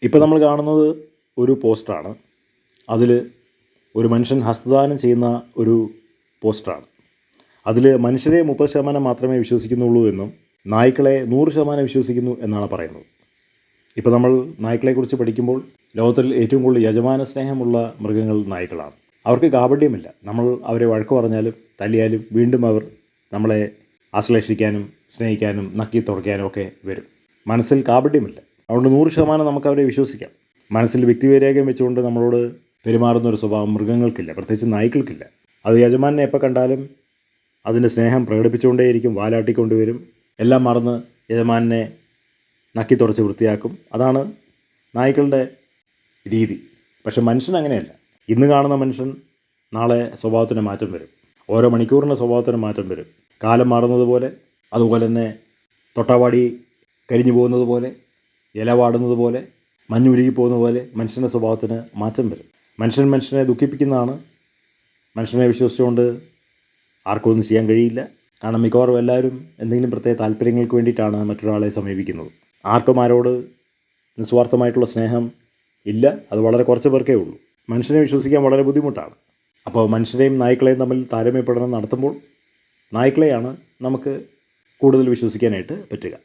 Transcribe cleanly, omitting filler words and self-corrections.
ഇപ്പോൾ നമ്മൾ കാണുന്നത് ഒരു പോസ്റ്ററാണ്. അതിൽ ഒരു മനുഷ്യൻ ഹസ്തദാനം ചെയ്യുന്ന ഒരു പോസ്റ്ററാണ്. അതിൽ മനുഷ്യരെ 30% മാത്രമേ വിശ്വസിക്കുന്നുള്ളൂ എന്നും നായ്ക്കളെ 100% വിശ്വസിക്കുന്നു എന്നാണ് പറയുന്നത്. ഇപ്പോൾ നമ്മൾ നായ്ക്കളെക്കുറിച്ച് പഠിക്കുമ്പോൾ ലോകത്തിൽ ഏറ്റവും കൂടുതൽ യജമാന സ്നേഹമുള്ള മൃഗങ്ങൾ നായ്ക്കളാണ്. അവർക്ക് കാപട്യമില്ല. നമ്മൾ അവരെ വഴക്ക് പറഞ്ഞാലും തല്ലിയാലും വീണ്ടും അവർ നമ്മളെ ആശ്ലേഷിക്കാനും സ്നേഹിക്കാനും നക്കി തുടയ്ക്കാനും ഒക്കെ വരും. മനസ്സിൽ കാപട്യമില്ല. അതുകൊണ്ട് 100% നമുക്ക് അവരെ വിശ്വസിക്കാം. മനസ്സിൽ വ്യക്തിവൈരാഗ്യം വെച്ചുകൊണ്ട് നമ്മളോട് പെരുമാറുന്നൊരു സ്വഭാവം മൃഗങ്ങൾക്കില്ല, പ്രത്യേകിച്ച് നായ്ക്കൾക്കില്ല. അത് യജമാനെ എപ്പോൾ കണ്ടാലും അതിൻ്റെ സ്നേഹം പ്രകടിപ്പിച്ചുകൊണ്ടേയിരിക്കും, വാലാട്ടിക്കൊണ്ടുവരും, എല്ലാം മറന്ന് യജമാനെ നക്കി തുടച്ച് വൃത്തിയാക്കും. അതാണ് നായ്ക്കളുടെ രീതി. പക്ഷെ മനുഷ്യൻ അങ്ങനെയല്ല. ഇന്ന് കാണുന്ന മനുഷ്യൻ നാളെ സ്വഭാവത്തിന് മാറ്റം വരും. ഓരോ മണിക്കൂറിന് സ്വഭാവത്തിന് മാറ്റം വരും. കാലം മാറുന്നത് പോലെ, അതുപോലെ തന്നെ തൊട്ടാവാടി കരിഞ്ഞു പോകുന്നത് പോലെ, ഇല വാടുന്നത് പോലെ, മഞ്ഞുരുകി പോകുന്നത് പോലെ മനുഷ്യൻ്റെ സ്വഭാവത്തിന് മാറ്റം വരും. മനുഷ്യനെ ദുഃഖിപ്പിക്കുന്നതാണ്. മനുഷ്യനെ വിശ്വസിച്ചുകൊണ്ട് ആർക്കും ഒന്നും ചെയ്യാൻ കഴിയില്ല. കാരണം മിക്കവാറും എല്ലാവരും എന്തെങ്കിലും പ്രത്യേക താല്പര്യങ്ങൾക്ക് വേണ്ടിയിട്ടാണ് മറ്റൊരാളെ സമീപിക്കുന്നത്. ആർക്കും ആരോട് നിസ്വാർത്ഥമായിട്ടുള്ള സ്നേഹം ഇല്ല. അത് വളരെ കുറച്ച് പേർക്കേ ഉള്ളൂ. മനുഷ്യനെ വിശ്വസിക്കാൻ വളരെ ബുദ്ധിമുട്ടാണ്. അപ്പോൾ മനുഷ്യരെയും നായ്ക്കളെയും തമ്മിൽ താരതമ്യപ്പെടണം നടത്തുമ്പോൾ നായ്ക്കളെയാണ് നമുക്ക് കൂടുതൽ വിശ്വസിക്കാനായിട്ട് പറ്റുക.